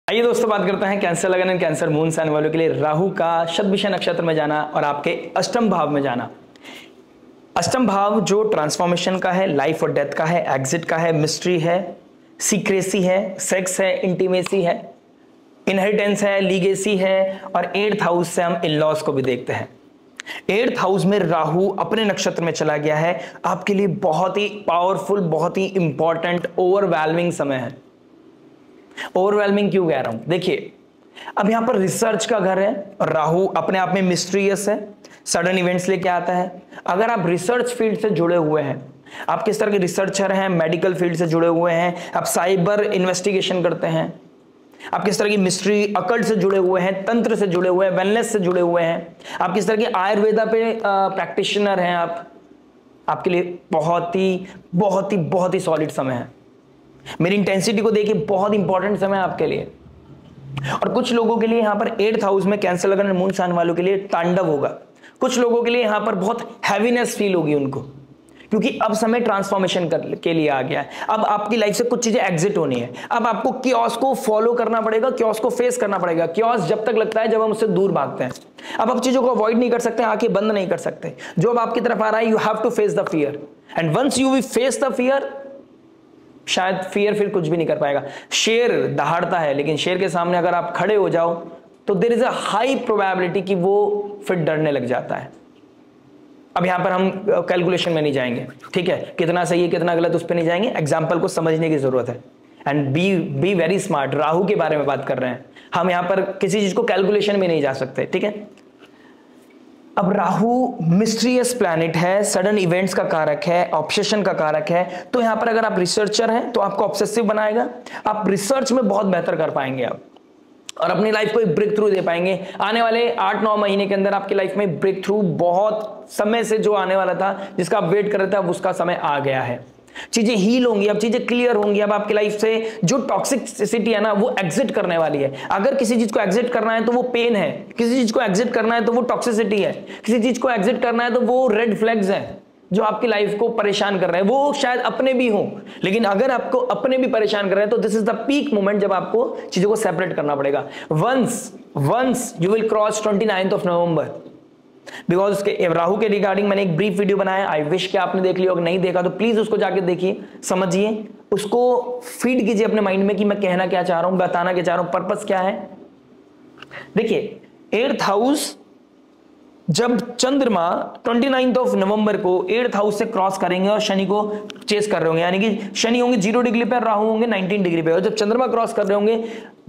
आइए दोस्तों बात करते हैं कैंसर लगन एंड कैंसर मून से आने वालों के लिए राहु का शतभिषा नक्षत्र में जाना और आपके अष्टम भाव में जाना। अष्टम भाव जो ट्रांसफॉर्मेशन का है, लाइफ और डेथ का है, एग्जिट का है, मिस्ट्री है, सीक्रेसी है, सेक्स है, इंटीमेसी है, इनहेरिटेंस है, लीगेसी है और 8th हाउस से हम इन लॉज को भी देखते हैं। 8th हाउस में राहु अपने नक्षत्र में चला गया है, आपके लिए बहुत ही पावरफुल, बहुत ही इंपॉर्टेंट, ओवरवेलमिंग समय है। ओवरवेलमिंग क्यों कह रहा हूं? देखिए, अब यहां पर रिसर्च का घर है और राहु अपने आप में मिस्टीरियस है, सडन इवेंट्स लेके आता है। अगर आप रिसर्च फील्ड से जुड़े हुए हैं, आप किस तरह के रिसर्चर हैं, मेडिकल फील्ड से जुड़े हुए हैं, आप साइबर इन्वेस्टिगेशन करते हैं, आप किस तरह की मिस्ट्री अकल्ट से जुड़े हुए हैं, तंत्र से जुड़े हुए हैं, वेलनेस से जुड़े हुए हैं, आप किस तरह की आयुर्वेदा पे प्रैक्टिशनर हैं, आपके लिए बहुत ही सॉलिड समय है। मेरी इंटेंसिटी को देखिए, बहुत इंपॉर्टेंट समय है आपके लिए। और कुछ लोगों के लिए यहां पर 8th हाउस में कैंसर लगन मून सान वालों के लिए तांडव होगा। कुछ लोगों के लिए यहां पर बहुत हैवीनेस फील होगी उनको, क्योंकि अब समय ट्रांसफॉर्मेशन के लिए आ गया है। अब आपकी लाइफ से कुछ चीजें एग्जिट होनी है। अब आपको क्योस को फॉलो करना पड़ेगा, क्योस को फेस करना पड़ेगा। क्योस जब तक लगता है जब हम उससे दूर भागते हैं। अब आप चीजों को अवॉइड नहीं कर सकते, आंखें बंद नहीं कर सकते। जो अब आपकी तरफ आ रहा है, you have to face the fear, and once you will face the fear, शायद फियर फिर कुछ भी नहीं कर पाएगा। शेर दहाड़ता है, लेकिन शेर के सामने अगर आप खड़े हो जाओ तो there is a high probability कि वो फिर डरने लग जाता है। अब यहां पर हम कैलकुलेशन में नहीं जाएंगे, ठीक है, कितना सही है कितना गलत उस पर नहीं जाएंगे, एग्जाम्पल को समझने की जरूरत है। And be very smart. Rahu के बारे में बात कर रहे हैं हम, यहां पर किसी चीज को कैलकुलेशन में नहीं जा सकते, ठीक है। अब राहु मिस्टीरियस प्लैनेट है, सडन इवेंट्स का कारक है, ऑब्सेशन का कारक है। तो यहां पर अगर आप रिसर्चर हैं तो आपको ऑब्सेसिव बनाएगा, आप रिसर्च में बहुत बेहतर कर पाएंगे आप, और अपनी लाइफ को एक ब्रेक थ्रू दे पाएंगे। आने वाले 8-9 महीने के अंदर आपकी लाइफ में ब्रेक थ्रू, बहुत समय से जो आने वाला था, जिसका आप वेट कर रहे थे, अब उसका समय आ गया है। चीजें हील होंगी, अब चीजें क्लियर होंगी। अब आपकी लाइफ से जो टॉक्सिसिटी है ना, वो एग्जिट करने वाली है। अगर किसी चीज को एग्जिट करना है तो वो पेन है, किसी चीज को एग्जिट करना है तो वो टॉक्सिसिटी है, किसी चीज को एग्जिट करना है तो वो रेड फ्लैग्स हैं जो आपकी लाइफ को परेशान कर रहे हैं। वो शायद अपने भी हों, लेकिन अगर आपको अपने भी परेशान कर रहे हैं तो this is the peak moment जब आपको चीजों को सेपरेट करना पड़ेगा। Once you will cross 29th of November, because उसके राहु के रिगार्डिंग मैंने एक ब्रीफ वीडियो बनाया। आई विश कि आपने देख लिया, अगर नहीं देखा तो प्लीज उसको जाके देखिए, समझिए, उसको फीड कीजिए अपने माइंड में कि मैं कहना क्या चाह रहा हूं, बताना क्या चाह रहा हूं, पर्पस क्या है। देखिए, 8th हाउस जब चंद्रमा 29th of November को 8th हाउस से क्रॉस करेंगे और शनि को चेस कर रहे होंगे, यानी कि शनि होंगे 0 डिग्री पे, राहु होंगे 19 डिग्री पे, और जब चंद्रमा क्रॉस कर रहे होंगे,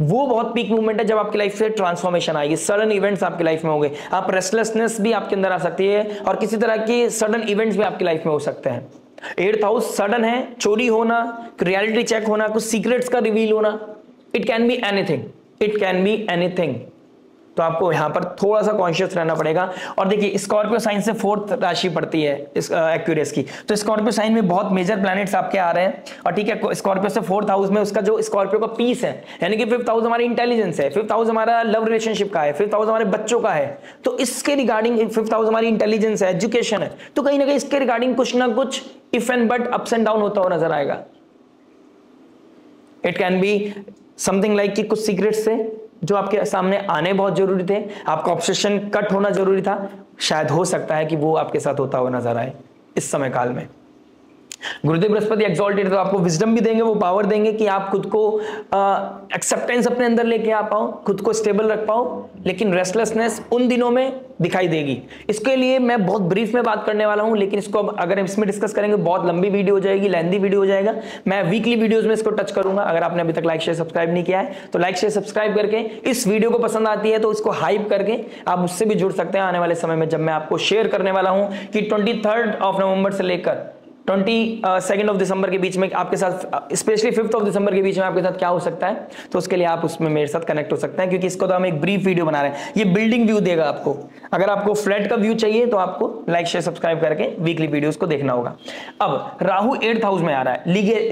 वो बहुत पीक मूवमेंट है जब आपकी लाइफ से ट्रांसफॉर्मेशन आएगी। सडन इवेंट्स आपकी लाइफ में होंगे, आप रेस्टलेसनेस भी आपके अंदर आ सकती है, और किसी तरह के सडन इवेंट्स भी आपकी लाइफ में हो सकते हैं। 8th हाउस सडन है, चोरी होना, रियलिटी चेक होना, कुछ सीक्रेट्स का रिवील होना, it can be anything, it can be anything. तो आपको यहां पर थोड़ा सा कॉन्शियस रहना पड़ेगा। और देखिए, स्कॉर्पियो साइन से 4th राशि पड़ती है इस एक्यूरियस की, तो स्कॉर्पियो साइन में बहुत मेजर प्लैनेट्स आपके आ रहे हैं, और ठीक है, स्कॉर्पियो से 4th हाउस में उसका जो स्कॉर्पियो का पीस है, यानी कि 5th हाउस हमारी इंटेलिजेंस है, 5th हाउस हमारा लव रिलेशनशिप का है, 5th हाउस हमारे बच्चों का है। तो इसके रिगार्डिंग 5th हाउस हमारी इंटेलिजेंस है, एजुकेशन है, तो कहीं ना कहीं इसके रिगार्डिंग कुछ ना कुछ if and but, ups and down होता हुआ नजर आएगा। It can be something like कि कुछ सीक्रेट्स से जो आपके सामने आने बहुत जरूरी थे, आपका ऑब्सेशन कट होना जरूरी था, शायद हो सकता है कि वो आपके साथ होता हुआ नजर आए इस समय काल में। गुरुदेव बृहस्पति एक्सॉल्टेड, तो आपको विजडम भी देंगे, वो पावर देंगे कि आप खुद को एक्सेप्टेंस अपने अंदर लेके आ पाओ, खुद को स्टेबल रख पाओ, लेकिन रेस्टलेसनेस उन दिनों में दिखाई देगी। इसके लिए मैं बहुत ब्रीफ में बात करने वाला हूं, लेकिन इसको अगर इसमें डिस्कस करेंगे बहुत लंबी वीडियो हो जाएगी, लेंथी वीडियो हो जाएगा। मैं वीकली वीडियोस में इसको टच करूंगा। अगर आपने अभी तक लाइक शेयर सब्सक्राइब नहीं किया है तो लाइक शेयर सब्सक्राइब करके, इस वीडियो को पसंद आती है तो इसको हाइप करके आप मुझसे भी जुड़ सकते हैं आने वाले समय में, जब मैं आपको शेयर करने वाला हूं कि 23rd of November से लेकर 22nd of December के बीच में आपके साथ, स्पेशली 5th of December के बीच में आपके साथ क्या हो सकता है। तो उसके लिए आप उसमें मेरे साथ कनेक्ट हो सकते हैं, क्योंकि इसको तो हम एक ब्रीफ वीडियो बना रहे हैं। ये बिल्डिंग व्यू देगा आपको। अगर आपको फ्लैट का व्यू चाहिए तो आपको लाइक शेयर सब्सक्राइब करके वीकली वीडियोस को देखना होगा। अब राहु 8th हाउस में आ रहा है,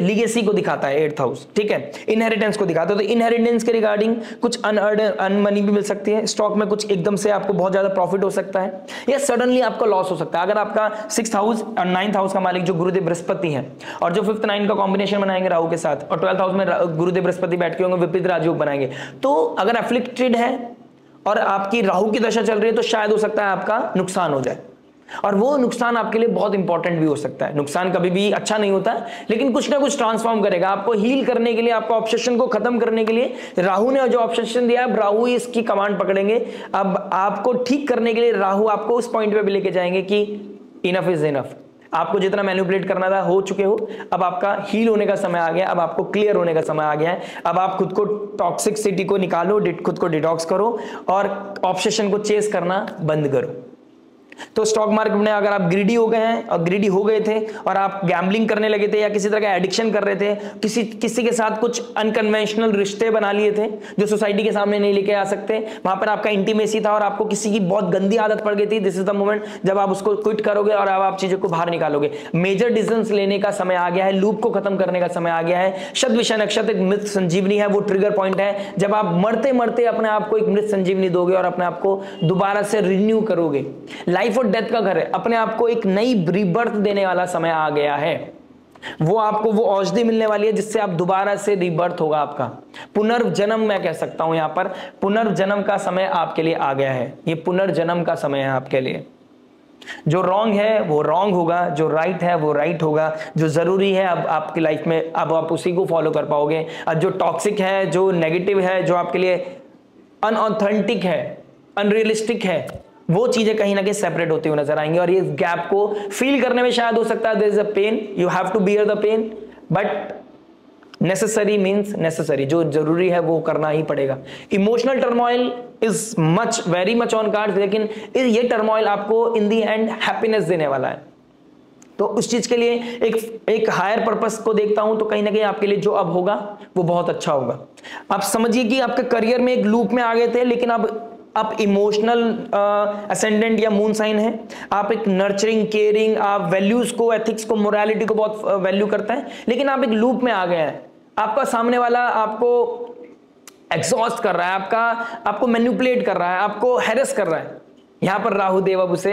लीगेसी को दिखाता है 8th हाउस, ठीक है, इनहेरिटेंस को दिखाता है। तो इनहेरिटेंस के रिगार्डिंग कुछ अन मनी भी मिल सकती है, स्टॉक में कुछ एकदम से आपको बहुत ज्यादा प्रॉफिट हो सकता है, या सडनली आपका लॉस हो सकता है। अगर आपका 6th हाउस और 9th हाउस का मालिक जो गुरुदेव बृहस्पति हैं, और जो 5th 9 का कॉम्बिनेशन बनाएंगे राहु के साथ, और 12th हाउस में गुरुदेव बृहस्पति बैठ के होंगे, विपरीत राजयोग बनाएंगे। तो अगर एफ्लिक्टेड है और आपकी राहु की दशा चल रही है तो शायद हो सकता है आपका नुकसान हो जाए, और वो नुकसान आपके लिए बहुत इंपॉर्टेंट भी हो सकता है। नुकसान कभी भी अच्छा नहीं होता, लेकिन कुछ ना कुछ ट्रांसफॉर्म करेगा आपको, हील करने के लिए, आपको ऑब्सेशन को खत्म करने के लिए। राहु ने जो ऑब्सेशन दिया है, राहु ही इसकी कमांड पकड़ेंगे। अब आपको ठीक करने के लिए राहु आपको उस पॉइंट पे भी लेके जाएंगे कि इनफ इज इनफ, आपको जितना मैनिपुलेट करना था हो चुके हो, अब आपका हील होने का समय आ गया, अब आपको क्लियर होने का समय आ गया है। अब आप खुद को टॉक्सिसिटी को निकालो, खुद को डिटॉक्स करो और ऑब्सेशन को चेस करना बंद करो। तो स्टॉक मार्केट में अगर आप ग्रीडी हो गए हैं और ग्रीडी हो गए थे और आप गैम्बलिंग करने लगे थे या किसी तरह का एडिक्शन कर रहे थे, किसी के साथ कुछ अनकन्वेंशनल रिश्ते बना लिए थे जो सोसाइटी के सामने नहीं लेके आ सकते, वहां पर आपका इंटीमेसी था और आपको किसी की बहुत गंदी आदत पड़ गई थी, दिस इज द मोमेंट जब आप उसको क्विट करोगे और अब आप चीजों को बाहर निकालोगे। मेजर डिसीजंस लेने का समय आ गया है, लूप को खत्म करने का समय आ गया है। शतभिषा नक्षत्र एक मृत संजीवनी है, वो ट्रिगर पॉइंट है जब आप मरते मरते अपने आप को एक मृत संजीवनी दोगे और अपने आप को दोबारा से रिन्यू करोगे। लाइफ और डेथ का घर है, अपने आप को एक नई रीबर्थ देने वाला समय आ गया है। वो आपको वो औषधि मिलने वाली है जिससे आप दोबारा से रीबर्थ होगा आपका, पुनर्जन्म मैं कह सकता हूं। यहां पर पुनर्जन्म का समय आपके लिए आ गया है, ये पुनर्जन्म का समय है आपके लिए। जो रॉन्ग है वो रॉन्ग होगा, जो राइट है वो राइट होगा, जो जरूरी है अब आपकी लाइफ में अब आप उसी को फॉलो कर पाओगे। अब जो टॉक्सिक है, जो नेगेटिव है, जो आपके लिए अनऑथेंटिक है, अनरियलिस्टिक है, वो चीजें कहीं ना कहीं सेपरेट होती हुई नजर आएंगी। और ये गैप को फील करने में शायद हो सकता है there is a pain, you have to bear the pain, but necessary means necessary, जो जरूरी है वो करना ही पड़ेगा। Emotional turmoil is much very much on card, लेकिन ये टर्मोइल आपको इन दी एंड हैप्पीनेस देने वाला है। तो उस चीज के लिए एक हायर पर्पस को देखता हूं, तो कहीं ना कहीं आपके लिए जो अब होगा वो बहुत अच्छा होगा। आप समझिए कि आपके करियर में एक लूप में आ गए थे, लेकिन अब आप इमोशनल असेंडेंट या मून साइन है, आप एक नर्चरिंग, केयरिंग, आप वैल्यूज को, एथिक्स को, मोरालिटी को बहुत वैल्यू करता है, लेकिन आप एक लूप में आ गए हैं। आपका सामने वाला आपको एग्जॉस्ट कर रहा है, आपको मैनिपुलेट कर रहा है, आपको हैरेस कर रहा है। यहां पर राहु देव अब उसे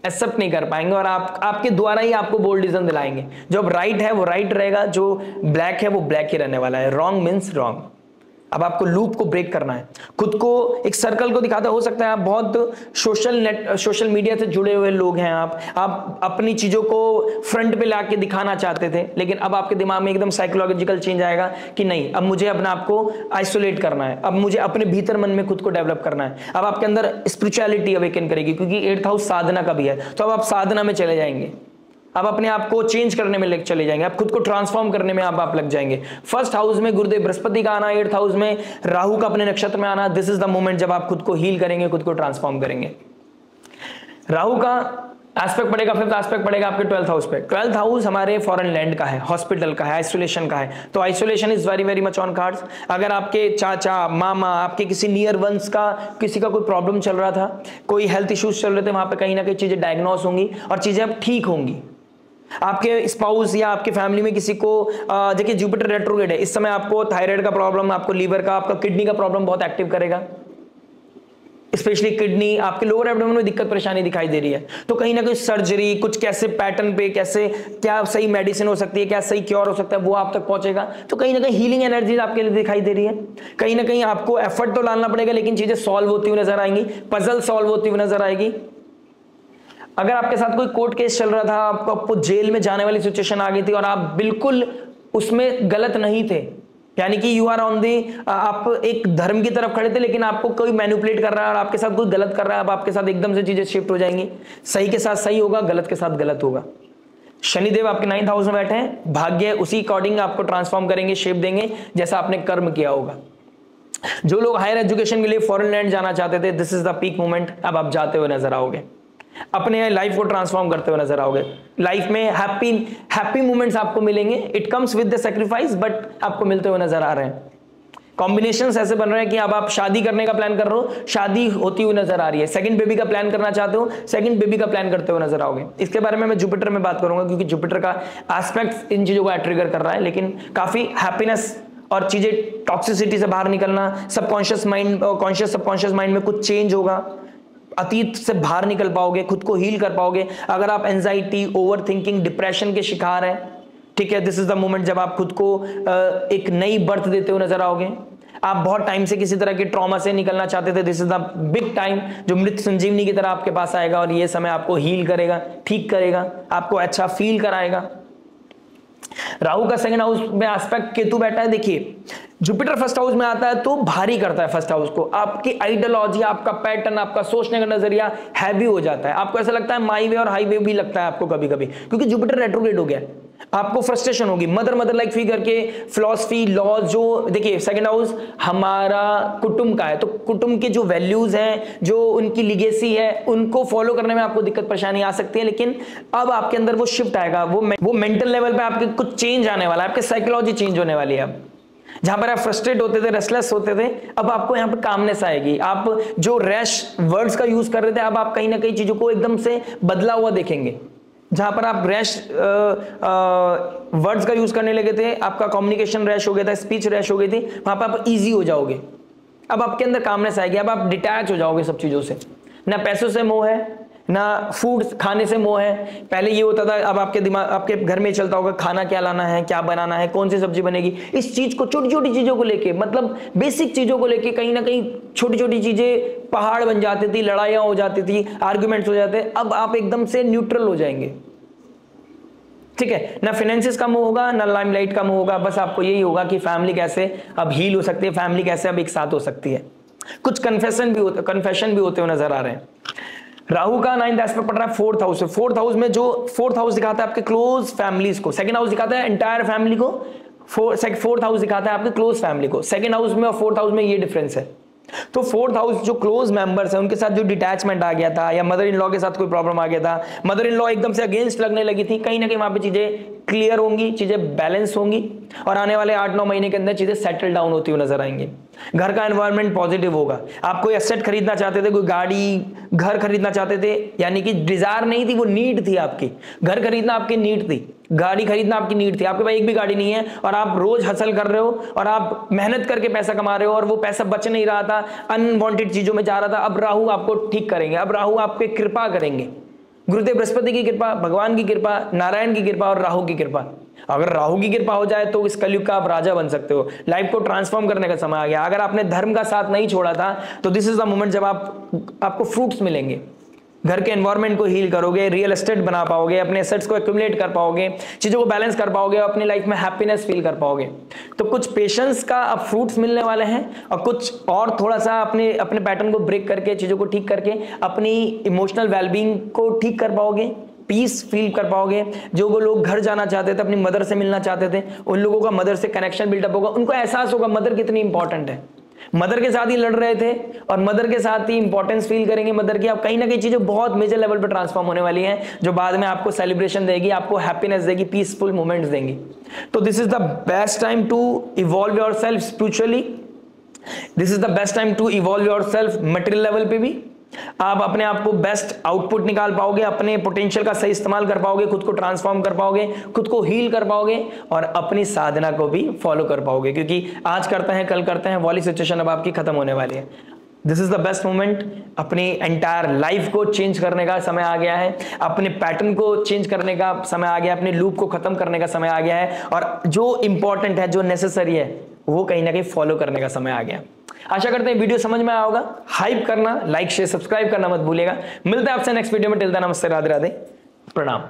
एक्सेप्ट नहीं कर पाएंगे और आपके द्वारा ही आपको बोल्ड डिसीजन दिलाएंगे। जो अब राइट है वो राइट रहेगा, जो ब्लैक है वो ब्लैक ही रहने वाला है। Wrong means wrong. अब आपको लूप को ब्रेक करना है, खुद को एक सर्कल को दिखाता। हो सकता है आप बहुत सोशल मीडिया से जुड़े हुए लोग हैं, आप अपनी चीजों को फ्रंट पे लाके दिखाना चाहते थे, लेकिन अब आपके दिमाग में एकदम साइकोलॉजिकल चेंज आएगा कि नहीं, अब मुझे अपने आप को आइसोलेट करना है, अब मुझे अपने भीतर मन में खुद को डेवलप करना है। अब आपके अंदर स्पिरिचुअलिटी अवेकन करेगी, क्योंकि 8th हाउस साधना का भी है, तो अब आप साधना में चले जाएंगे। आप अपने आप को चेंज करने में चले जाएंगे, आप खुद को ट्रांसफॉर्म करने में आप लग जाएंगे। 1st हाउस में गुरुदेव बृहस्पति का आना, 8th हाउस में राहु का अपने नक्षत्र में आना, दिस इज द मोमेंट जब आप खुद को हील करेंगे, खुद को ट्रांसफॉर्म करेंगे। राहु का एस्पेक्ट पड़ेगा, 5th एस्पेक्ट पड़ेगा आपके 12th हाउस पे। 12th हाउस हमारे फॉरेन लैंड का है, हॉस्पिटल का है, आइसोलेशन का है, तो isolation is very very much on cards. अगर आपके चाचा, मामा, आपके किसी नियर वंस का किसी का कोई प्रॉब्लम चल रहा था, कोई हेल्थ इश्यूज चल रहे थे, वहां पे कहीं ना कहीं चीजें डायग्नोस होंगी और चीजें अब ठीक होंगी। आपके स्पाउस या आपके फैमिली में किसी को, देखिए जुपिटर रेट्रोग्रेड है इस समय, आपको थायराइड का प्रॉब्लम, आपको लीवर का, आपका किडनी का प्रॉब्लम बहुत एक्टिव करेगा, स्पेशली किडनी। आपके लोअर एब्डोमेन में दिक्कत परेशानी दिखाई दे रही है, तो कहीं ना कहीं सर्जरी, कुछ कैसे पैटर्न पे, कैसे क्या सही मेडिसिन हो सकती है, क्या सही क्योर हो सकता है, वो आप तक पहुंचेगा। तो कहीं ना कहीं हीलिंग एनर्जी आपके लिए दिखाई दे रही है। कहीं ना कहीं आपको एफर्ट तो डालना पड़ेगा, लेकिन चीजें सॉल्व होती हुई नजर आएंगी, पजल सॉल्व होती हुई नजर आएगी। अगर आपके साथ कोई कोर्ट केस चल रहा था, आपको जेल में जाने वाली सिचुएशन आ गई थी और आप बिल्कुल उसमें गलत नहीं थे, यानी कि यू आर ऑन दी, आप एक धर्म की तरफ खड़े थे, लेकिन आपको कोई मैनिपुलेट कर रहा है और आपके साथ कोई गलत कर रहा है, अब आपके साथ एकदम से चीजें शिफ्ट हो जाएंगी। सही के साथ सही होगा, गलत के साथ गलत होगा। शनिदेव आपके 9th हाउस में बैठे हैं, भाग्य उसी अकॉर्डिंग आपको ट्रांसफॉर्म करेंगे, शेप देंगे जैसा आपने कर्म किया होगा। जो लोग हायर एजुकेशन के लिए फॉरेन लैंड जाना चाहते थे, this is the peak moment, अब आप जाते हुए नजर आओगे, अपने लाइफ को ट्रांसफॉर्म करते हुए नजर आओगे। लाइफ में हैप्पी मोमेंट्स आपको मिलेंगे, it comes with the sacrifice, but आपको मिलते हुए नजर आ रहे हैं। कॉम्बिनेशंस ऐसे बन रहे हैं कि अब आप शादी करने का प्लान कर रहे हो, शादी होती हुई नजर आ रही है। सेकंड बेबी का प्लान करना चाहते हो, सेकंड बेबी का प्लान करते हुए नजर आओगे। इसके बारे में मैं जुपिटर में बात करूंगा, क्योंकि जुपिटर का एस्पेक्ट इन चीजों को ट्रिगर कर रहा है, लेकिन काफी हैप्पीनेस और चीजें, टॉक्सिसिटी से बाहर निकलना, subconscious mind, conscious subconscious mind में कुछ चेंज होगा, अतीत से बाहर निकल पाओगे, खुद को हील कर पाओगे। अगर आप एंजाइटी, ओवर थिंकिंग, डिप्रेशन के शिकार हैं, ठीक है, दिस इज द मोमेंट जब आप खुद को एक नई बर्थ देते हो नजर आओगे। आप बहुत टाइम से किसी तरह के ट्रॉमा से निकलना चाहते थे, this is the big time जो मृत संजीवनी की तरह आपके पास आएगा और ये समय आपको हील करेगा, ठीक करेगा, आपको अच्छा फील कराएगा। राहु का सेकंड हाउस में एस्पेक्ट केतु बैठा है। देखिए जुपिटर फर्स्ट हाउस में आता है तो भारी करता है फर्स्ट हाउस को। आपकी आइडियोलॉजी, आपका पैटर्न, आपका सोचने का नजरिया हैवी हो जाता है। आपको ऐसा लगता है माई वे और हाईवे भी लगता है आपको कभी कभी, क्योंकि जुपिटर रेट्रोग्रेड हो गया है। आपको फ्रस्ट्रेशन होगी। मदर लाइक फिगर के फिलॉसफी, लॉज, जो देखिए सेकंड हाउस हमारा कुटुंब का है, तो कुटुंब के जो वैल्यूज हैं, जो उनकी लिगेसी है, उनको फॉलो करने में आपको दिक्कत परेशानी आ सकती है। लेकिन अब आपके अंदर वो शिफ्ट आएगा, वो मेंटल लेवल पे आपके कुछ चेंज आने वाला है, आपके साइकोलॉजी चेंज होने वाली है। अब जहां पर आप फ्रस्ट्रेट होते थे, रेस्टलेस होते थे, अब आपको यहां पर कामनेस आएगी। आप जो रैश वर्ड्स का यूज कर रहे थे, अब आप कहीं ना कहीं चीजों को एकदम से बदला हुआ देखेंगे। जहां पर आप रैश वर्ड्स का यूज करने लगे थे, आपका कम्युनिकेशन रैश हो गया था, स्पीच रैश हो गई थी, वहां पर आप इजी हो जाओगे। अब आपके अंदर कामनेस आएगी, अब आप डिटैच हो जाओगे सब चीजों से। ना पैसों से मोह है, ना फूड खाने से मोह है। पहले ये होता था, अब आपके दिमाग, आपके घर में चलता होगा खाना क्या लाना है, क्या बनाना है, कौन सी सब्जी बनेगी। इस चीज को, छोटी छोटी चीजों को लेके, मतलब बेसिक चीजों को लेके कहीं ना कहीं छोटी छोटी चीजें पहाड़ बन जाती थी, लड़ाइयां हो जाती थी, आर्ग्यूमेंट्स हो जाते। अब आप एकदम से न्यूट्रल हो जाएंगे, ठीक है। ना फाइनेंसिस का मोह होगा, ना लाइमलाइट का मोह होगा। बस आपको यही होगा कि फैमिली कैसे अब हील हो सकती है, फैमिली कैसे अब एक साथ हो सकती है। कुछ कन्फेशन भी होते हुए नजर आ रहे हैं। राहु का 9th एस्पेक्ट पड़ रहा है 4th हाउस से। 4th हाउस में जो 4th हाउस दिखाता है आपके क्लोज फैमिलीज को, सेकंड हाउस दिखाता है एंटायर फैमिली को, 4th हाउस दिखाता है आपके क्लोज फैमिली को। सेकंड हाउस में और 4th हाउस में ये डिफरेंस है। तो 4th हाउस जो क्लोज मेंबर्स है, उनके साथ जो डिटैचमेंट आ गया था, या मदर इन लॉ के साथ कोई प्रॉब्लम आ गया था, मदर इन लॉ एकदम से अगेंस्ट लगने लगी थी, कहीं ना कहीं वहां पे चीजें क्लियर होंगी, चीजें बैलेंस होंगी और आने वाले 8-9 महीने के अंदर चीजें सेटल डाउन होती हुई नजर आएंगी। घर का एनवायरनमेंट पॉजिटिव होगा। आप कोई एसेट खरीदना चाहते थे, कोई गाड़ी, घर खरीदना चाहते थे, यानी कि डिजायर नहीं थी, वो नीड थी आपकी। घर खरीदना आपकी नीड थी, गाड़ी खरीदना आपकी नीड थी। आपके पास एक भी गाड़ी नहीं है और आप रोज हसल कर रहे हो और आप मेहनत करके पैसा कमा रहे हो और वो पैसा बच नहीं रहा था, अनवांटेड चीजों में जा रहा था। अब राहु आपको ठीक करेंगे, अब राहु आप पे कृपा करेंगे। गुरुदेव बृहस्पति की कृपा, भगवान की कृपा, नारायण की कृपा और राहु की कृपा। अगर राहु की कृपा हो जाए तो इस कलयुग का आप राजा बन सकते हो। लाइफ को ट्रांसफॉर्म करने का समय आ गया। अगर आपने धर्म का साथ नहीं छोड़ा था तो दिस इज द मोमेंट जब आपको फ्रूट्स मिलेंगे। घर के एनवायरनमेंट को हील करोगे, रियल एस्टेट बना पाओगे, अपने एसेट्स को एक्यूमुलेट कर पाओगे, चीजों को बैलेंस कर पाओगे, अपनी लाइफ में हैप्पीनेस फील कर पाओगे। तो कुछ पेशेंस का अब फ्रूट्स मिलने वाले हैं और कुछ और थोड़ा सा अपने पैटर्न को ब्रेक करके, चीजों को ठीक करके अपनी इमोशनल वेलबींग को ठीक कर पाओगे, पीस फील कर पाओगे। जो वो लोग घर जाना चाहते थे, अपनी मदर से मिलना चाहते थे, उन लोगों का मदर से कनेक्शन बिल्डअप होगा। उनको एहसास होगा मदर कितनी इंपॉर्टेंट है। मदर के साथ ही लड़ रहे थे और मदर के साथ ही इंपॉर्टेंस फील करेंगे मदर की। अब कहीं ना कहीं चीजें बहुत मेजर लेवल पे ट्रांसफॉर्म होने वाली हैं, जो बाद में आपको सेलिब्रेशन देगी, आपको हैप्पीनेस देगी, पीसफुल मोमेंट्स देंगी। तो this is the best time to evolve yourself spiritually. This is the best time to evolve yourself material level पे भी। आप अपने आप को बेस्ट आउटपुट निकाल पाओगे, अपने पोटेंशियल का सही इस्तेमाल कर पाओगे, खुद को ट्रांसफॉर्म कर पाओगे, खुद को हील कर पाओगे और अपनी साधना को भी फॉलो कर पाओगे। क्योंकि आज करते हैं कल करते हैं वाली सिचुएशन अब आपकी खत्म होने वाली है। This is the best moment. अपनी एंटायर लाइफ को चेंज करने का समय आ गया है, अपने पैटर्न को चेंज करने का समय आ गया है, अपने लूप को खत्म करने का समय आ गया है और जो इंपॉर्टेंट है, जो नेसेसरी है, वो कहीं ना कहीं फॉलो करने का समय आ गया। आशा करते हैं वीडियो समझ में आया होगा। हाइप करना, लाइक शेयर सब्सक्राइब करना मत भूलिएगा। मिलते हैं आपसे नेक्स्ट वीडियो में। टिल देन नमस्ते, राधे राधे, प्रणाम।